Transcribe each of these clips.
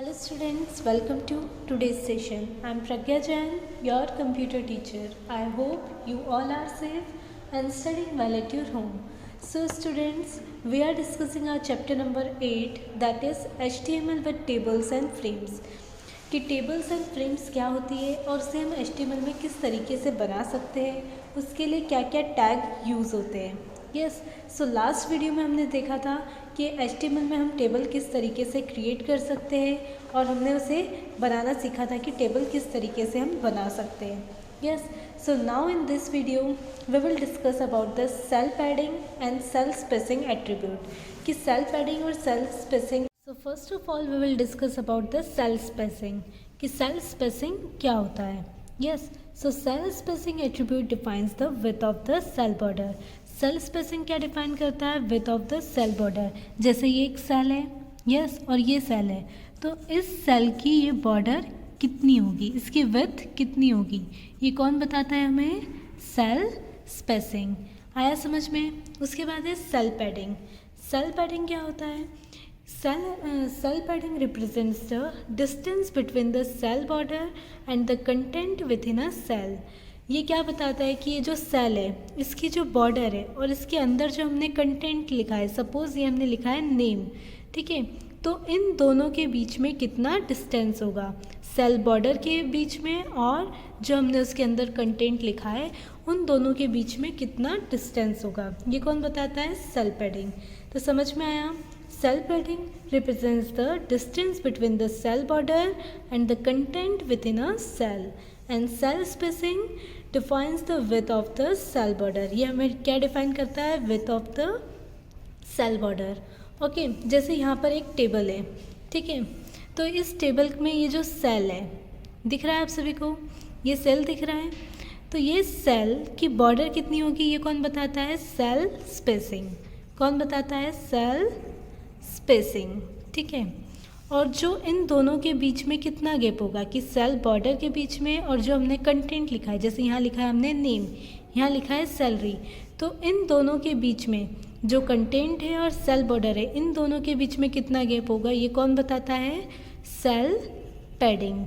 Hello students, welcome to today's session. I am Pragya Jain, your computer teacher. I hope you all are safe and studying well at your home. So students, we are discussing our chapter number 8, that is HTML with tables and frames. कि tables and frames क्या होती है और उसे हम HTML में किस तरीके से बना सकते हैं, उसके लिए क्या क्या टैग यूज़ होते हैं. यस, सो लास्ट वीडियो में हमने देखा था कि HTML में हम टेबल किस तरीके से क्रिएट कर सकते हैं और हमने उसे बनाना सीखा था कि टेबल किस तरीके से हम बना सकते हैं. Yes, so now in this video we will discuss about the cell padding and cell spacing attribute. कि सेल पैडिंग और cell spacing. So first of all we will discuss about the cell spacing. कि cell spacing क्या होता है. Yes, so cell spacing attribute defines the width of the cell border. Cell spacing क्या define करता है. Width of the cell border. जैसे ये एक सेल है, यस, और ये सेल है, तो इस सेल की ये बॉर्डर कितनी होगी, इसकी विड्थ कितनी होगी, ये कौन बताता है हमें. Cell spacing. आया समझ में. उसके बाद है सेल पैडिंग. सेल पैडिंग क्या होता है. Cell padding represents the distance between the cell border and the content within a cell. ये क्या बताता है कि ये जो सेल है इसकी जो बॉर्डर है और इसके अंदर जो हमने कंटेंट लिखा है, सपोज ये हमने लिखा है नेम, ठीक है, तो इन दोनों के बीच में कितना डिस्टेंस होगा. सेल बॉर्डर के बीच में और जो हमने उसके अंदर कंटेंट लिखा है उन दोनों के बीच में कितना डिस्टेंस होगा, ये कौन बताता है. Cell padding. तो समझ में आया. Cell padding represents the distance between the cell border and the content within a cell, and cell spacing defines the width of the cell border. ये हमें क्या डिफाइन करता है. width of the cell border. Okay, जैसे यहाँ पर एक table है, ठीक है, तो इस टेबल में ये जो सेल है दिख रहा है आप सभी को, ये सेल दिख रहा है, तो ये सेल की बॉर्डर कितनी होगी ये कौन बताता है. Cell spacing. कौन बताता है. Cell spacing. ठीक है, और जो इन दोनों के बीच में कितना गैप होगा कि सेल बॉर्डर के बीच में और जो हमने कंटेंट लिखा है, जैसे यहाँ लिखा है हमने नेम, यहाँ लिखा है सैलरी, तो इन दोनों के बीच में जो कंटेंट है और सेल बॉर्डर है इन दोनों के बीच में कितना गैप होगा ये कौन बताता है. Cell padding.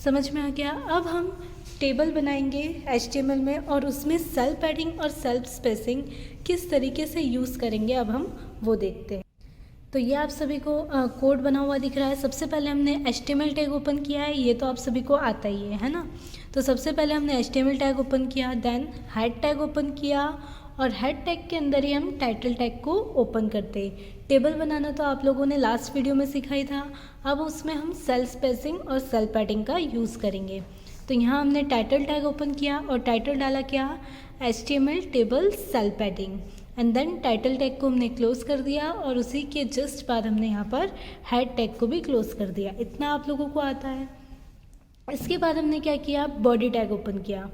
समझ में आ गया. अब हम टेबल बनाएंगे HTML में और उसमें सेल पैडिंग और सेल स्पेसिंग किस तरीके से यूज़ करेंगे अब हम वो देखते हैं. तो ये आप सभी को कोड बना हुआ दिख रहा है. सबसे पहले हमने HTML टैग ओपन किया है, ये तो आप सभी को आता ही है ना. तो सबसे पहले हमने HTML टैग ओपन किया, देन हेड टैग ओपन किया और हेड टैग के अंदर ही हम टाइटल टैग को ओपन करते. टेबल बनाना तो आप लोगों ने लास्ट वीडियो में सिखा ही था. अब उसमें हम सेल स्पेसिंग और सेल पैडिंग का यूज़ करेंगे. तो यहाँ हमने टाइटल टैग ओपन किया और टाइटल डाला क्या. HTML table cell padding, and then title tag को हमने क्लोज कर दिया और उसी के जस्ट बाद हमने यहाँ पर हेड टैग को भी क्लोज कर दिया. इतना आप लोगों को आता है. इसके बाद हमने क्या किया. बॉडी टैग ओपन किया.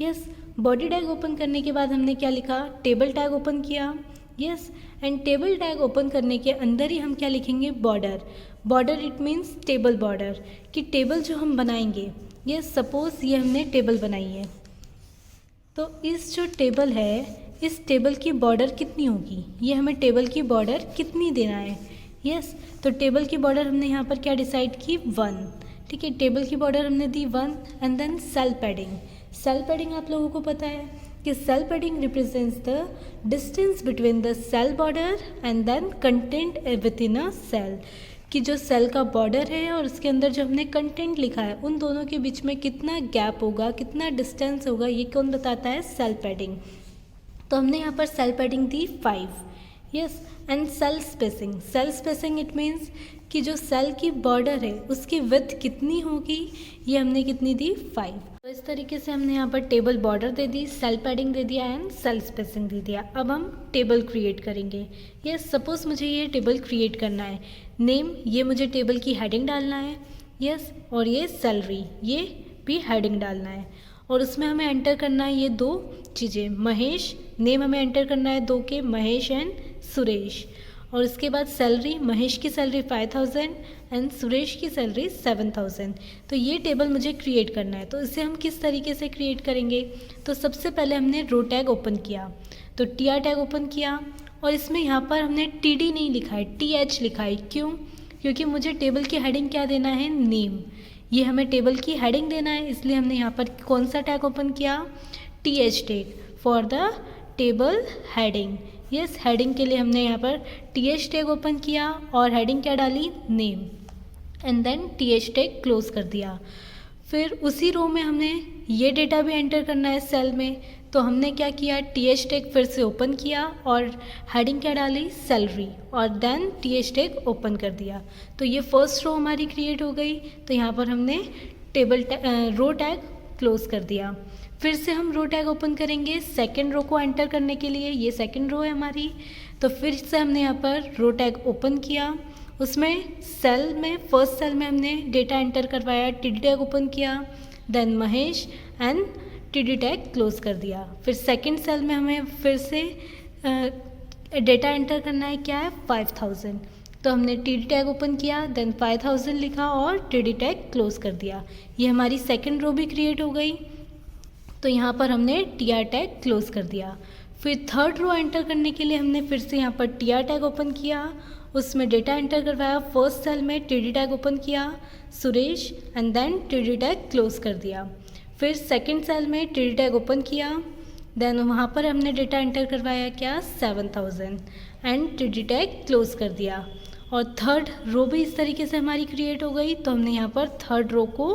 यस, बॉडी टैग ओपन करने के बाद हमने क्या लिखा. टेबल टैग ओपन किया. Yes, and table tag open करने के अंदर ही हम क्या लिखेंगे. Border. Border it means table border. कि टेबल जो हम बनाएंगे, यस, सपोज ये हमने टेबल बनाई है, तो इस जो टेबल है इस टेबल की बॉर्डर कितनी होगी, ये हमें टेबल की बॉर्डर कितनी देना है. यस, तो टेबल की बॉर्डर हमने यहाँ पर क्या डिसाइड की. 1. ठीक है, टेबल की बॉर्डर हमने दी 1. And then cell padding. Cell padding आप लोगों को पता है कि cell padding represents the distance between the cell border and then content within a cell. कि जो सेल का बॉर्डर है और उसके अंदर जो हमने कंटेंट लिखा है उन दोनों के बीच में कितना गैप होगा, कितना डिस्टेंस होगा, ये कौन बताता है. Cell padding. तो हमने यहाँ पर सेल पैडिंग दी 5. Yes, and cell spacing. Cell spacing it means कि जो सेल की बॉर्डर है उसकी विड्थ कितनी होगी, ये हमने कितनी दी 5. तो इस तरीके से हमने यहाँ पर टेबल बॉर्डर दे दी, सेल पैडिंग दे दिया एंड सेल स्पेसिंग दे दिया. अब हम टेबल क्रिएट करेंगे. यस, सपोज मुझे ये टेबल क्रिएट करना है. नेम, ये मुझे टेबल की हेडिंग डालना है. यस, और ये सैलरी, ये भी हेडिंग डालना है और उसमें हमें एंटर करना है ये 2 चीज़ें. महेश, नेम हमें एंटर करना है 2 के, महेश एंड सुरेश. और उसके बाद सैलरी, महेश की सैलरी 5000 एंड सुरेश की सैलरी 7000. तो ये टेबल मुझे क्रिएट करना है. तो इसे हम किस तरीके से क्रिएट करेंगे. तो सबसे पहले हमने रो टैग ओपन किया, तो TR टैग ओपन किया और इसमें यहाँ पर हमने TD नहीं लिखा है, TH लिखा है. क्यों. क्योंकि मुझे टेबल की हेडिंग क्या देना है, नेम। ये हमें टेबल की हेडिंग देना है, इसलिए हमने यहाँ पर कौन सा टैग ओपन किया, TH tag for the table heading. Yes, heading के लिए हमने यहाँ पर TH टैग ओपन किया और हेडिंग क्या डाली, name, and then TH tag close कर दिया। फिर उसी रो में हमने ये डेटा भी एंटर करना है सेल में, तो हमने क्या किया, TH टैग फिर से ओपन किया और हेडिंग क्या डाली, सैलरी, और देन TH टैग ओपन कर दिया। तो ये फर्स्ट रो हमारी क्रिएट हो गई। तो यहाँ पर हमने रो टैग क्लोज कर दिया। फिर से हम रो टैग ओपन करेंगे सेकेंड रो को एंटर करने के लिए। ये सेकेंड रो है हमारी, तो फिर से हमने यहाँ पर रो टैग ओपन किया। उसमें सेल में फर्स्ट सेल में हमने डेटा एंटर करवाया, TD टैग ओपन किया, then Mahesh and TD tag close कर दिया। फिर सेकंड सेल में हमें फिर से डेटा एंटर करना है, क्या है, 5000। तो हमने TD टैग ओपन किया, देन 5000 लिखा और TD टैग क्लोज कर दिया। ये हमारी सेकंड रो भी क्रिएट हो गई। तो यहाँ पर हमने TR टैग क्लोज कर दिया। फिर थर्ड रो एंटर करने के लिए हमने फिर से यहाँ पर TR टैग ओपन किया, उसमें डेटा एंटर करवाया, फर्स्ट सेल में TD टैग ओपन किया, Suresh, and then TD tag close कर दिया। फिर सेकंड सेल में TD टैग ओपन किया, देन वहाँ पर हमने डेटा एंटर करवाया, क्या, 7000, एंड TD टैग क्लोज कर दिया। और थर्ड रो भी इस तरीके से हमारी क्रिएट हो गई। तो हमने यहाँ पर थर्ड रो को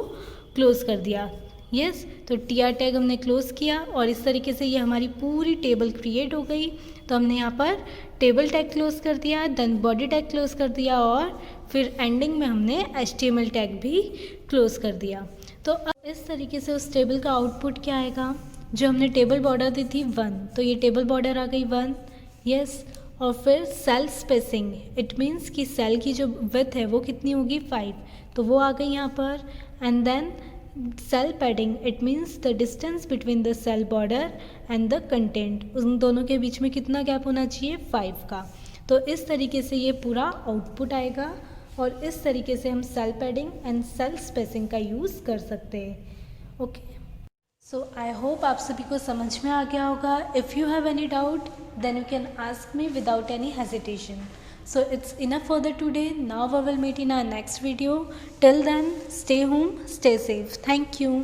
क्लोज कर दिया। यस, तो TR टैग हमने क्लोज किया और इस तरीके से ये हमारी पूरी टेबल क्रिएट हो गई। तो हमने यहाँ पर टेबल टैग क्लोज कर दिया, देन बॉडी टैग क्लोज कर दिया और फिर एंडिंग में हमने HTML टैग भी क्लोज कर दिया। तो अब इस तरीके से उस टेबल का आउटपुट क्या आएगा, जो हमने टेबल बॉर्डर दी थी 1, तो ये टेबल बॉर्डर आ गई 1। यस, और फिर सेल स्पेसिंग, इट मीन्स कि सेल की जो विड्थ है वो कितनी होगी, 5, तो वो आ गई यहाँ पर। And then cell padding, it means the distance between the cell border and the content, उन दोनों के बीच में कितना गैप होना चाहिए, 5 का। तो इस तरीके से ये पूरा आउटपुट आएगा और इस तरीके से हम cell padding and cell spacing का यूज़ कर सकते हैं। ओके, सो आई होप आप सभी को समझ में आ गया होगा। If you have any doubt then you can ask me without any hesitation. So it's enough for the today. Now we will meet in our next video. Till then, stay home, stay safe. Thank you.